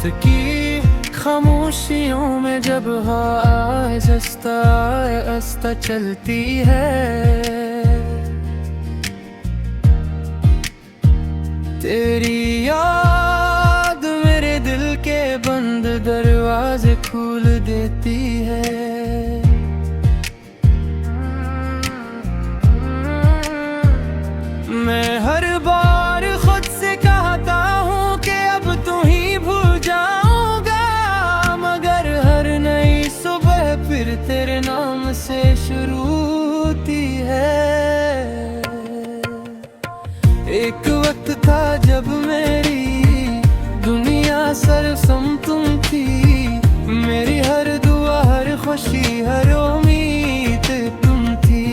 रात की खामोशियों में जब हवा आहिस्ता चलती है, तेरी याद मेरे दिल के बंद दरवाजे खोल देती है। मैं हर बार खुद से कहता हूँ कि अब तू ही भूल जाऊंगा, मगर हर नई सुबह फिर तेरे नाम से शुरू होती है। एक वक्त था जब मेरी दुनिया सरसम तुम थी, मेरी हर दुआ हर खुशी हर उम्मीद तुम थी।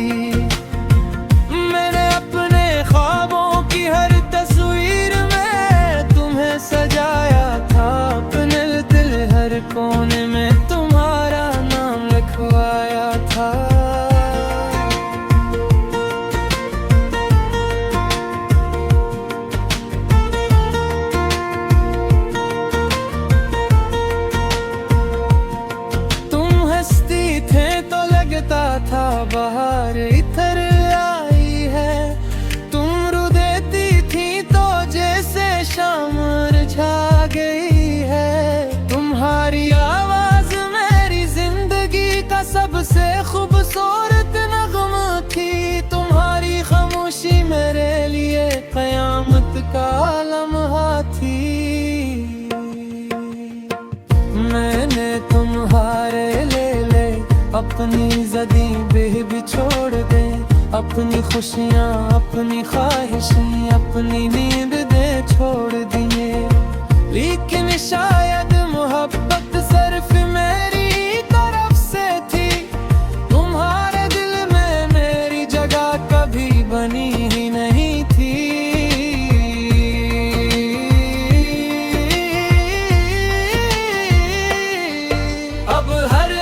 मैंने अपने ख्वाबों की हर तस्वीर में तुम्हें सजाया था, अपने दिल हर कोने में तुम्हारा नाम लिखवाया था। था बाहर इधर आई है, तुम रो देती थी तो जैसे शाम छा गई है। तुम्हारी आवाज मेरी जिंदगी का सबसे खूबसूरत नगमा थी, तुम्हारी खामोशी मेरे लिए कयामत का लम्हा थी। मैंने तुम्हारे अपनी ज़दी भी छोड़ दे, अपनी खुशियाँ अपनी ख्वाहिशें अपनी नींद दे छोड़ दिए। लेकिन शायद मोहब्बत सिर्फ मेरी तरफ से थी, तुम्हारे दिल में मेरी जगह कभी बनी ही नहीं थी। अब हर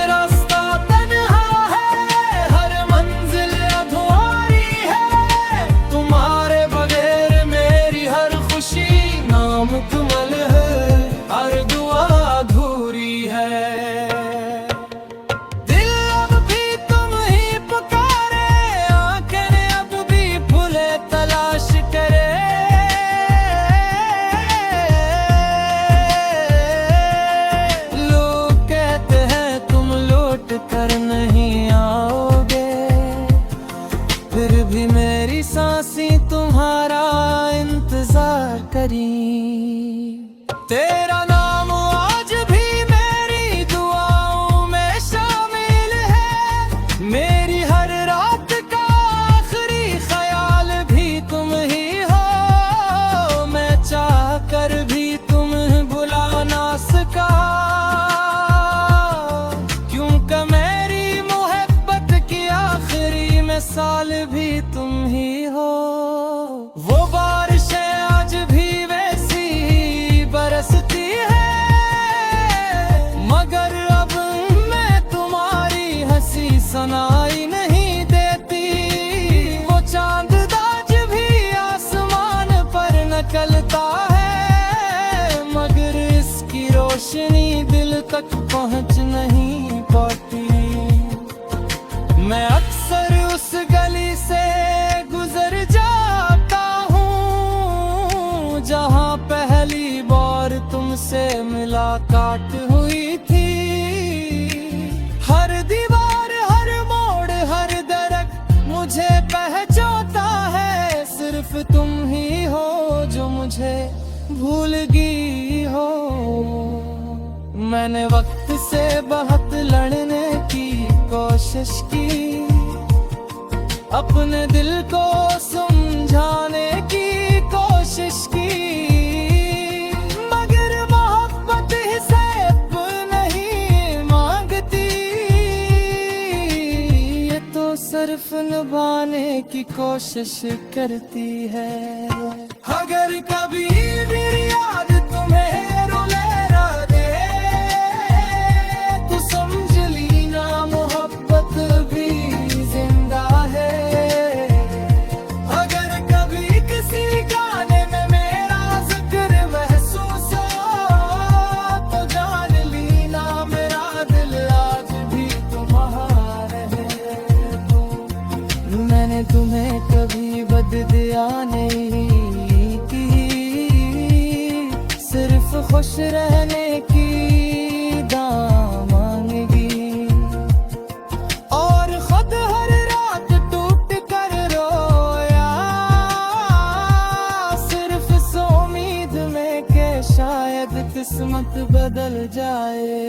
मुकम्मल है, हर दुआ अधूरी है। दिल अब भी तुम ही पुकारे, आंखें अब भी फूले तलाश करे। लोग कहते हैं तुम लौट कर नहीं आओगे, फिर भी मेरी सांसें तुम्हारा इंतजार करी। तेरा नाम आज भी मेरी दुआओं में शामिल है, मेरी हर रात का आखिरी ख्याल भी तुम ही हो। मैं चाह कर भी तुम्हें बुला ना सका, क्योंकि मेरी मोहब्बत की आखिरी मिसाल भी तुम ही हो। वो बारिशें आज भी बरसती है, मगर अब मैं तुम्हारी हंसी सुनाई नहीं देती। वो चांद आज भी आसमान पर निकलता है, मगर इसकी रोशनी दिल तक पहुंच नहीं पाती। मैं अक्सर उस गली से गुजर जाता हूँ जहाँ पहली बार तुमसे मुलाकात हुई थी। हर दीवार हर मोड़ हर दरख्त मुझे पहचानता है, सिर्फ तुम ही हो जो मुझे भूल गई हो। मैंने वक्त से बहुत लड़ने की कोशिश की, अपने दिल को समझाने की कोशिश की, मगर मोहब्बत हिसाब नहीं मांगती। ये तो सिर्फ निभाने की कोशिश करती है। अगर कभी मेरी याद तुम्हें रुला दे तो समझ लीना मोहब्बत भी जिंदा है। अगर कभी किसी गाने में मेरा जिक्र महसूस हो दिया नहीं की, सिर्फ खुश रहने की दाम मांगेगी। और खुद हर रात टूट कर रोया, सिर्फ इस उम्मीद में के शायद किस्मत बदल जाए।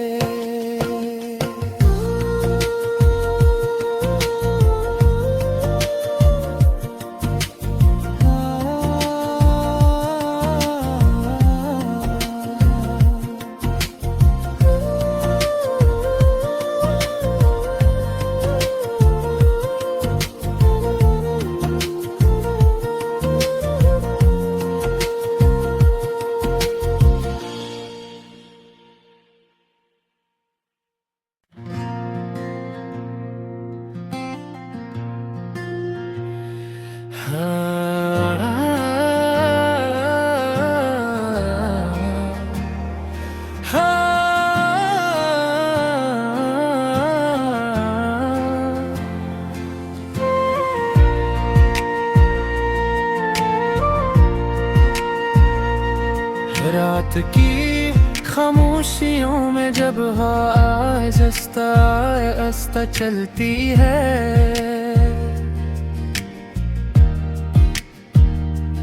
रात की खामोशियों में जब हवा आहिस्ता चलती है,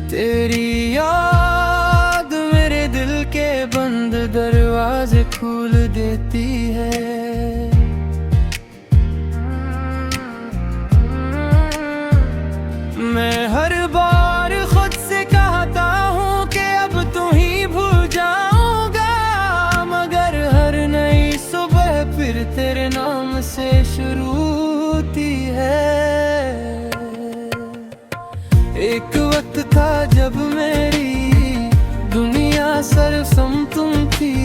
तेरी याद मेरे दिल के बंद दरवाजे खोल देती है। मैं हर बार खुद से कहता हूँ कि अब तू ही भूल जाऊंगा, मगर हर नई सुबह फिर तेरे नाम से शुरू होती है। एक वक्त था जब मेरी दुनिया सरसम तुम थी,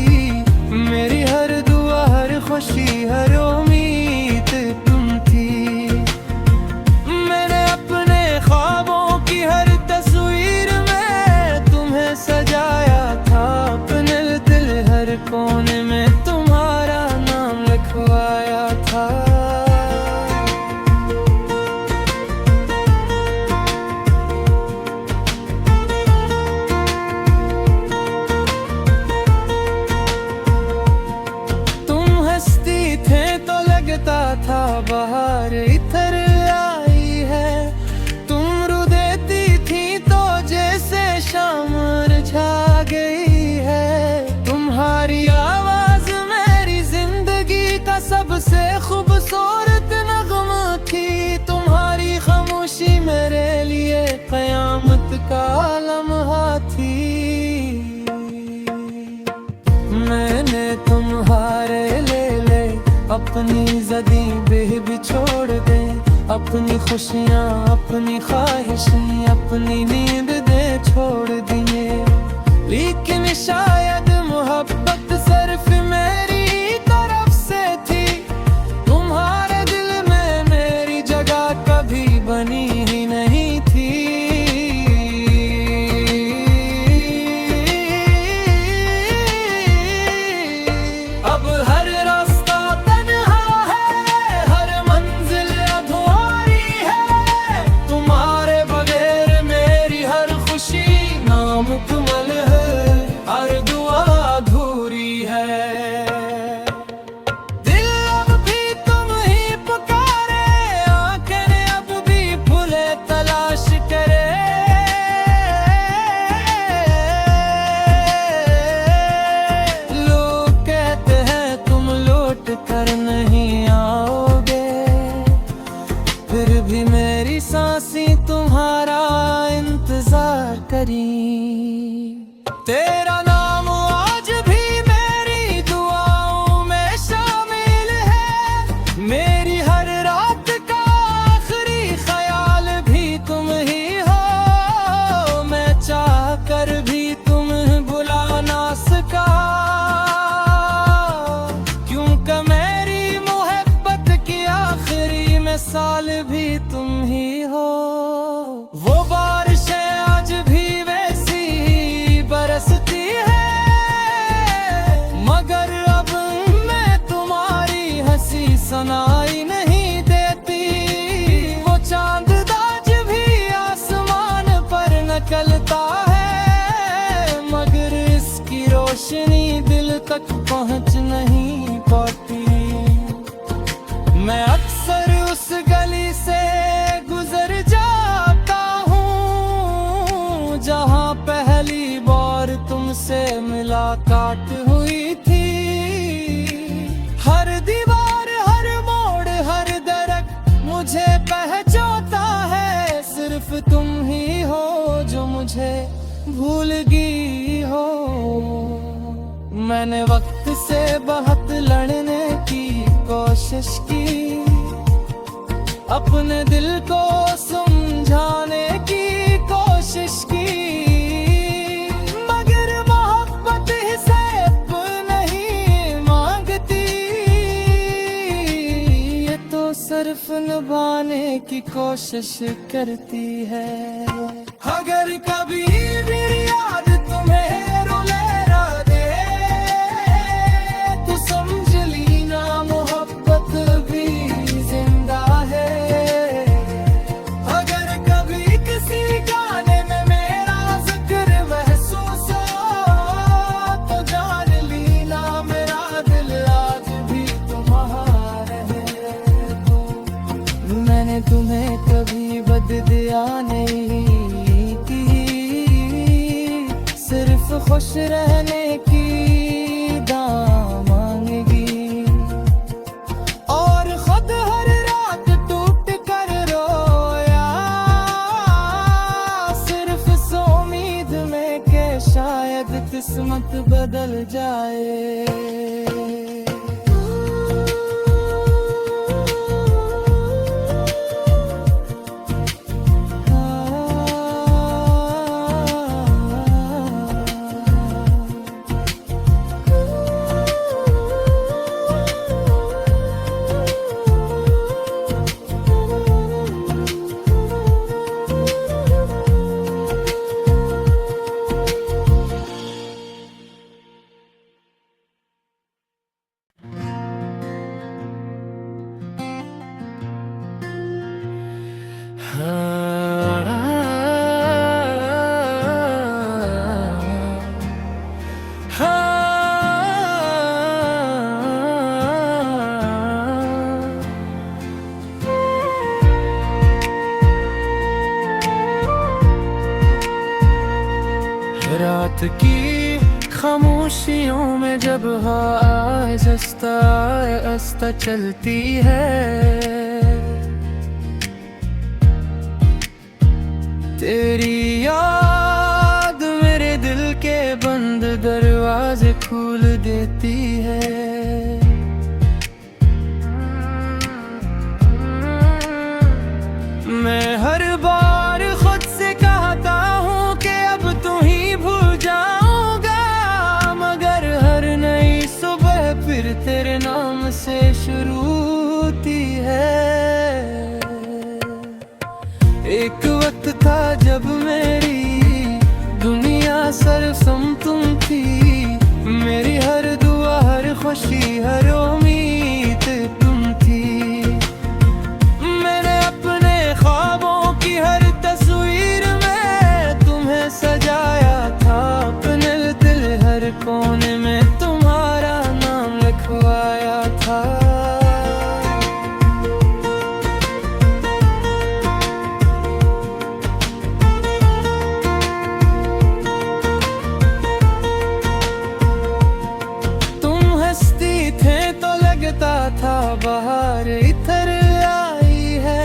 मेरी हर दुआ हर खुशी हर उम्मीद तुम थी। मैंने अपने ख्वाबों की हर तस्वीर में तुम्हें सजाया था, अपने दिल हर कोने में तुम्हारा नाम लिखवाया था। था बाहर इधर आई है, तुम रो देती थी तो जैसे शाम छा गई है। तुम्हारी आवाज मेरी जिंदगी का सबसे खूबसूरत नगमा थी, तुम्हारी खामोशी मेरे लिए कयामत का लम्हा थी। मैंने तुम्हारे अपनी ज़दी भी छोड़ दे, अपनी खुशियाँ अपनी ख्वाहिशें अपनी नींद दे छोड़ दिए। लेकिन शायद मोहब्बत सिर्फ मेरी तरफ से थी, तुम्हारे दिल में मेरी जगह कभी बनी ही नहीं थी। अब हर मुकम्मल है, हर दुआ अधूरी है। दिल अब भी तुम ही पुकारे, आंखें अब भी भूले तलाश करे। लोग कहते हैं तुम लौट कर नहीं आओगे, फिर भी मेरी सांसें तुम्हारा इंतजार करी। तेरा नाम आज भी मेरी दुआओं में शामिल है, मेरी हर रात का आखिरी ख्याल भी तुम ही हो। मैं चाह कर भी तुम्हें बुला ना सका, क्योंकि मेरी मोहब्बत की आखिरी मिसाल भी तुम ही हो। वो बारिशें आज भी वैसी बरसती है, मगर अब मैं तुम्हारी हंसी सुनाई नहीं देती। वो चांद आज भी आसमां मुलाकात हुई थी। हर दीवार, हर मोड़, हर दरख्त मुझे पहचानता है। सिर्फ तुम ही हो जो मुझे भूल गई हो। मैंने वक्त से बहुत लड़ने की कोशिश की, अपने दिल को समझाने की कोशिश की, मगर मोहब्बत हिसाब नहीं मांगती। ये तो सिर्फ निभाने की कोशिश करती है। अगर कभी मेरी याद तुम्हें रुला दे तो समझ लेना मोहब्बत भी जिंदा है। अगर कभी किसी गाने में मेरा जिक्र महसूस हो तो जान लेना मेरा दिल आज भी तुम्हारा है। तो मैंने तुम्हें कभी बददिया नहीं, सिर्फ खुश रहने की दुआ मांगेगी। और खुद हर रात टूट कर रोया, सिर्फ इस उम्मीद में कि शायद किस्मत बदल जाए। रात की खामोशियों में जब हवा आहिस्ता आहिस्ता चलती है, तेरी याद मेरे दिल के बंद दरवाजे खोल देती है। मैं हर बार खुद से कहता हूँ कि अब तू ही भूल जाऊंगा, मगर हर नई सुबह फिर तेरे नाम से शुरू होती है। एक वक्त था जब मेरी दुनिया सरसम तुम थी, मेरी हर दुआ, हर खुशी, हर उम्मीद तुम थी। मैंने अपने ख्वाबों की हर तस्वीर में तुम्हें सजाया था, अपने दिल हर कोने में तुम्हारा नाम लिखवाया था। था बाहर इधर आई है,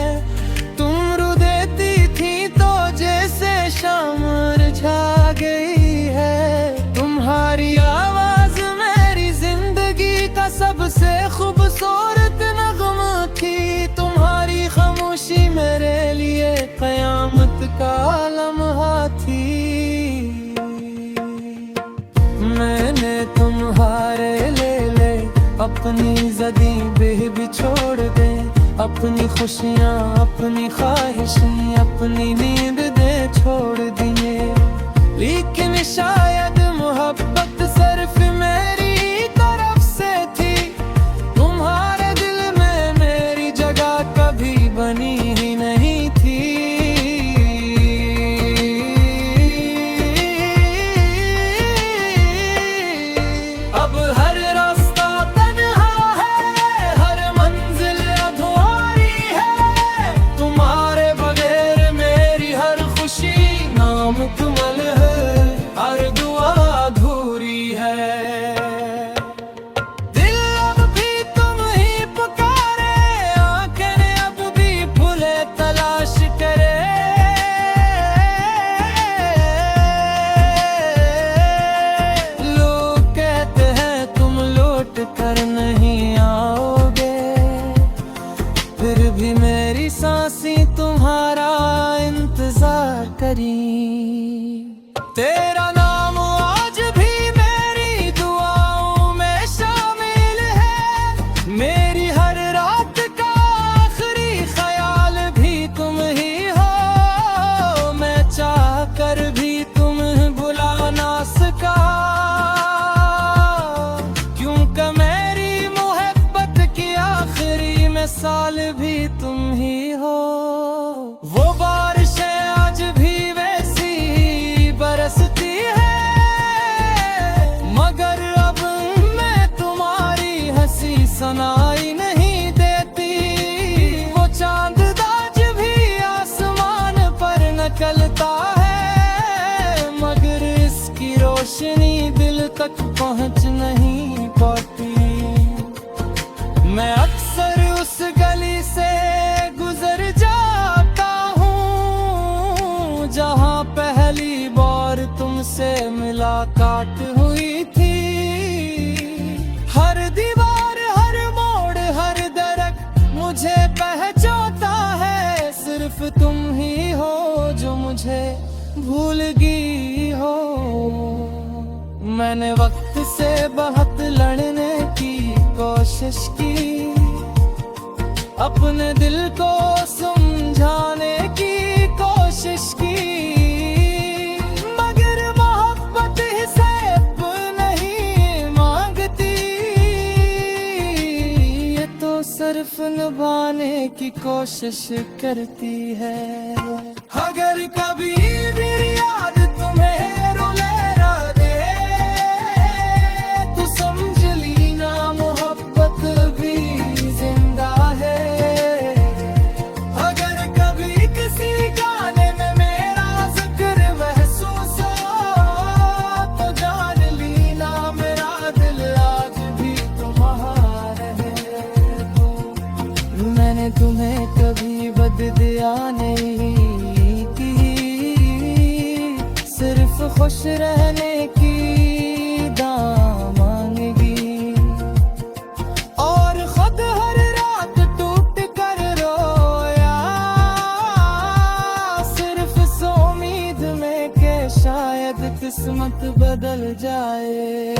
तुम रो देती थी तो जैसे शाम मुरझा गई है। तुम्हारी आवाज मेरी जिंदगी का सबसे खूबसूरत नगमा थी, तुम्हारी खामोशी मेरे लिए कयामत का लम्हा थी। मैंने तुम्हारे अपनी ज़दी भी छोड़ दे, अपनी खुशियाँ, अपनी ख्वाहिशें, अपनी नींद दे छोड़ दिए। लेकिन शायद मोहब्बत सिर्फ मेरी तरफ से थी, तुम्हारे दिल में मेरी जगह कभी बनी ही नहीं थी। अब हर मुकम्मल है, हर दुआ अधूरी फिर भी मेरी सांसें तुम्हारा इंतजार करी। तेरा नाम आज भी मेरी दुआओं में शामिल है। मेरी हर रात का आखिरी ख्याल भी तुम ही हो। मैं चाह कर भी तुम्हें बुला ना सका, क्योंकि मेरी मोहब्बत की आखिरी मिसाल भी तुम ही हो। वो बारिशें आज भी वैसी बरसती है, मगर अब मैं तुम्हारी हंसी सुनाई नहीं देती। वो चांद आज भी आसमान पर निकलता है, मगर इसकी रोशनी दिल तक पहुंच नहीं पाती। मैं अक्सर उस गली से गुजर जाता हूँ जहाँ पहली बार तुमसे मुलाकात हुई थी। हर दीवार, हर मोड़, हर दरख्त मुझे पहचानता है। सिर्फ तुम ही हो जो मुझे भूल गई हो। मैंने वक्त से बहुत लड़ने की कोशिश की, अपने दिल को समझाने की कोशिश की, मगर मोहब्बत हिसाब नहीं मांगती। ये तो सिर्फ निभाने की कोशिश करती है। अगर कभी मेरी याद तुम्हें रुला दे तो समझ लीना मोहब्बत भी जिंदा है। अगर कभी किसी गाने में मेरा जिक्र महसूस हो तो जान लीना मेरा दिल आज भी तुम्हारा है। मैंने तुम्हें कभी बददिया नहीं की, सिर्फ खुश रहने की दाम मांगी। और खुद हर रात टूट कर रोया, सिर्फ इस उम्मीद में कि शायद किस्मत बदल जाए।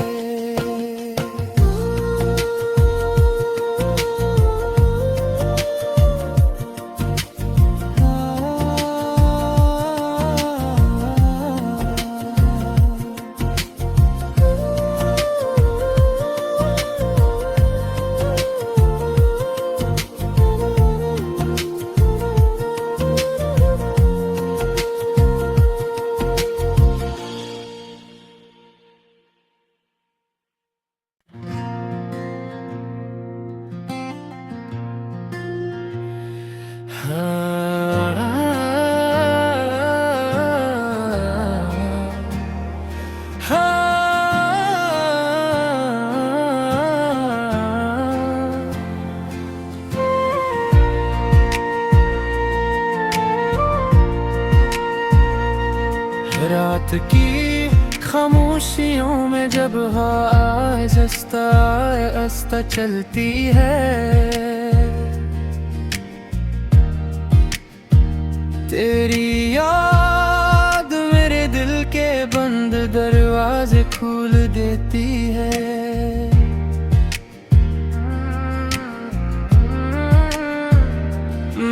रात की खामोशियों में जब हवा आहिस्ता चलती है, तेरी याद मेरे दिल के बंद दरवाजे खोल देती है।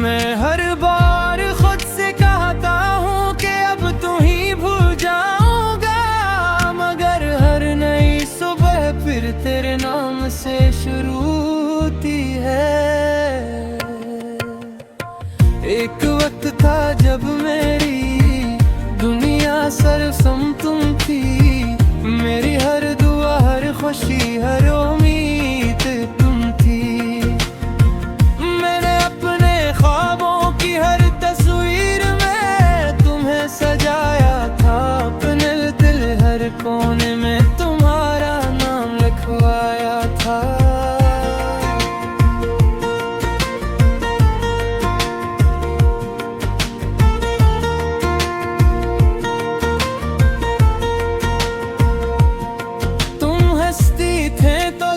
मैं हर बार खुद से कहता हूँ कि अब तू ही भूल जाऊंगा, मगर हर नई सुबह फिर तेरे नाम से शुरू होती है। एक वक्त था जब मेरी दुनिया सरसम तुम थी, मेरी हर दुआ, हर खुशी, हर उम्मीद तुम थी। मैंने अपने ख्वाबों की हर तस्वीर में तुम्हें सजाया था, अपने दिल हर कोने में तुम्हारा नाम लिखवाया था। तुम हंसती थे तो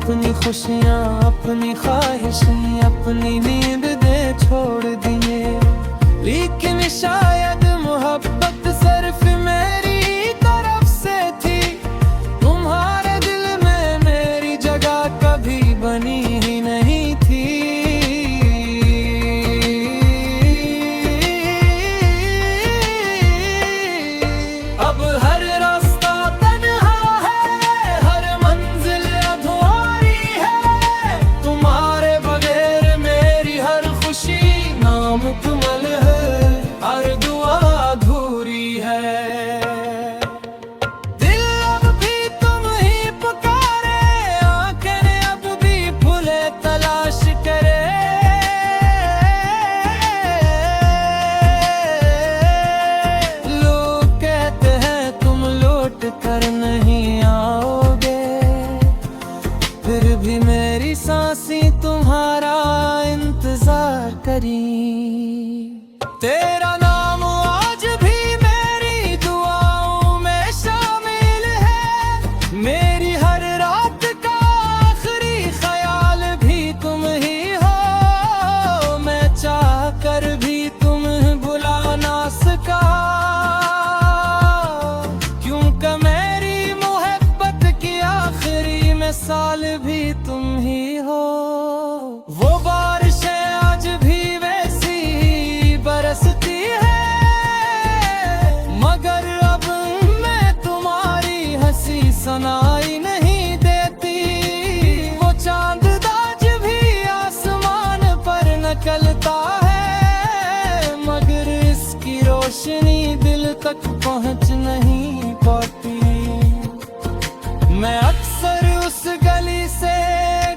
अपनी खुशियाँ अपनी ख्वाहिशें अपनी नींद दे छोड़ दिए, लेकिन शायद मोहब्बत सिर्फ मेरी तरफ से थी। तुम्हारे दिल में मेरी जगह कभी बनी ही नहीं थी। अब हर रास्ता तन्हा है, हर मंजिल अधूरी है। तुम्हारे बगैर मेरी हर खुशी नामुकम्मल है, हर दुआ अधूरी है। दिल अब भी तुम ही पुकारे, आंखें अब भी फूले तलाश करे। लोग कहते हैं तुम लौट कर नहीं आओगे, फिर भी मेरी सांसें तुम्हारा इंतजार करी। तेरा नाम आज भी मेरी दुआओं में शामिल है। मेरी हर रात का आखिरी ख्याल भी तुम ही हो। मैं चाह कर भी तुम्हें बुला ना सका, क्योंकि मेरी मोहब्बत की आखिरी मिसाल भी तुम ही हो। वो बारिशें आज भी वैसी ही बरसती है, मगर अब मैं तुम्हारी हंसी सुनाई नहीं देती। वो चांद आज भी आसमान पर निकलता है, मगर इसकी रोशनी दिल तक पहुंच नहीं पाती। मैं अक्सर उस गली से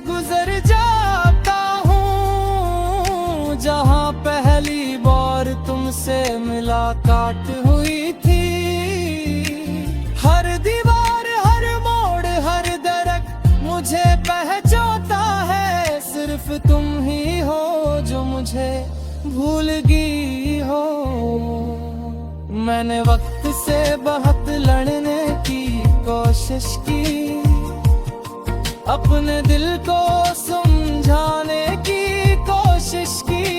गुजर जाता हूँ, जहाँ पहली बार तुमसे मुलाकात हुई थी। हर दीवार हर मोड़ हर दरख्त मुझे पहचानता है, सिर्फ तुम ही हो जो मुझे भूल गई हो। मैंने वक्त से बहुत लड़ने की कोशिश की, अपने दिल को समझाने की कोशिश की,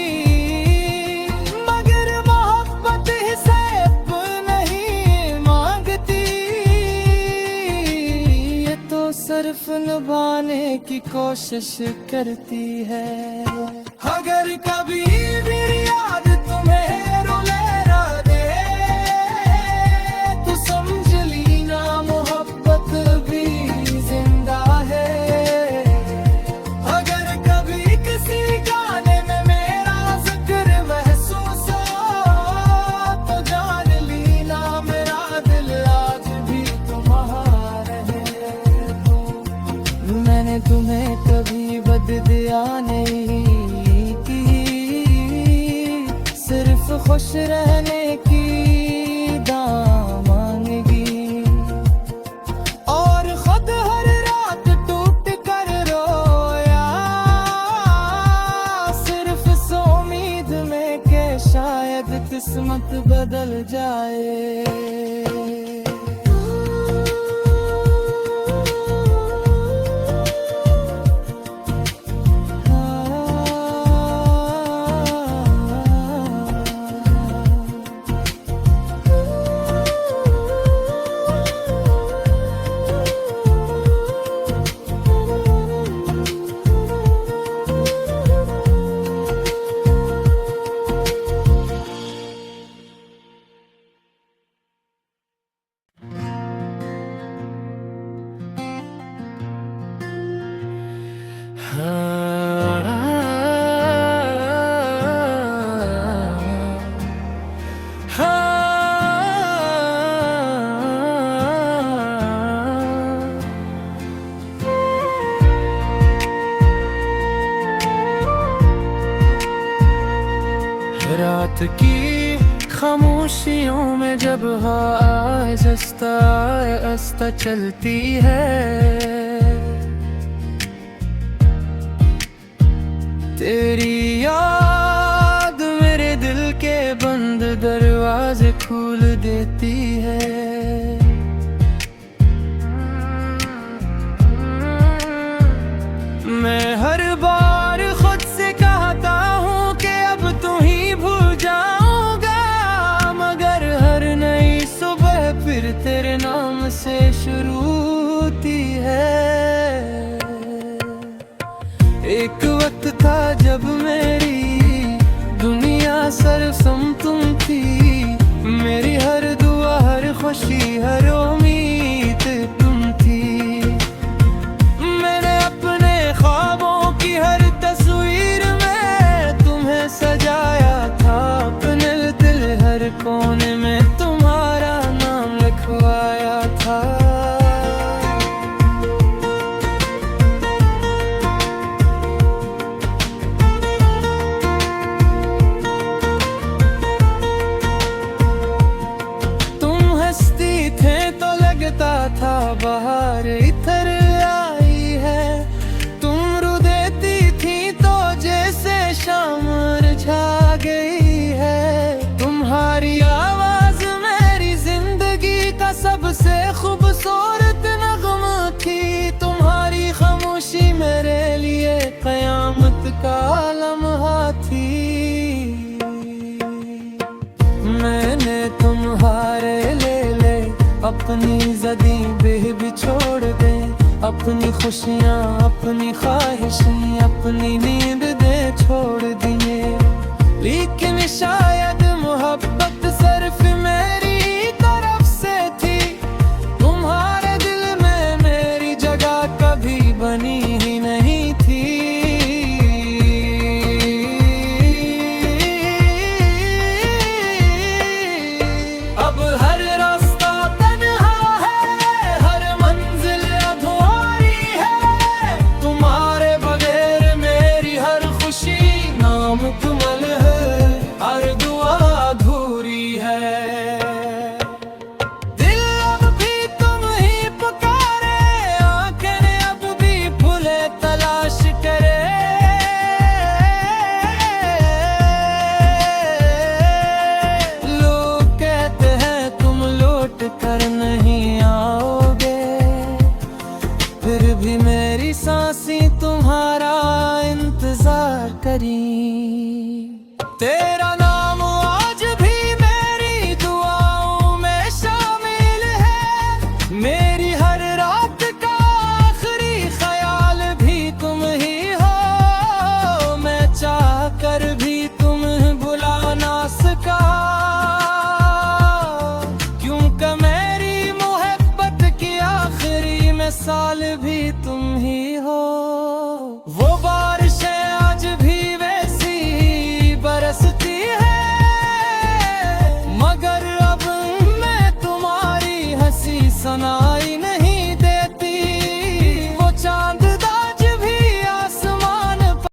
मगर मोहब्बत हिसाब नहीं मांगती। ये तो सिर्फ निभाने की कोशिश करती है। अगर कभी मेरी याद तुम्हें रुला दे, तो समझ ली ना मोहब्बत भी जिंदा है। अगर कभी किसी गाने में मेरा जिक्र महसूस हो, तो जान ली ना मेरा दिल आज भी तुम्हारा है। मैंने तुम्हें कभी बददिया नहीं की, सिर्फ खुश रहने की दाम मांगी, और खुद हर रात टूट कर रोया, सिर्फ इस उम्मीद में कि शायद किस्मत बदल जाए। रात की खामोशियों में जब आहिस्ता आहिस्ता चलती है, तेरी याद मेरे दिल के बंद दरवाजे खोल देती है। वक्त था जब मेरी दुनिया सरसम तुम थी। मेरी हर दुआ, हर खुशी, हर उम्मीद तुम थी। मैंने अपने ख्वाबों की हर तस्वीर में तुम्हें सजाया था। अपने दिल हर कोने में तुम्हारा नाम लिखवाया था। था बाहर इधर आई है, तुम रू देती थी तो जैसे शाम छा गई है। तुम्हारी आवाज मेरी जिंदगी का सबसे खूबसूरत नगमा थी। तुम्हारी खामोशी मेरे लिए कयामत का लम्हा थी। मैंने तुम्हारे अपनी ज़दी भी छोड़ दे, अपनी खुशियाँ, अपनी ख्वाहिशें, अपनी नींद दे छोड़ दिए। लेकिन शायद मोहब्बत सिर्फ मेरी तरफ से थी। तुम्हारे दिल में मेरी जगह कभी बनी ही नहीं थी। अब हर मुकम्मल है, हर दुआ अधूरी है। दिल अब भी तुम ही पुकारे, आंखें अब भी फूले तलाश करे। लोग कहते हैं तुम लौट कर नहीं आओगे, फिर भी मेरी सांसें तुम्हारा इंतजार करी। तेरा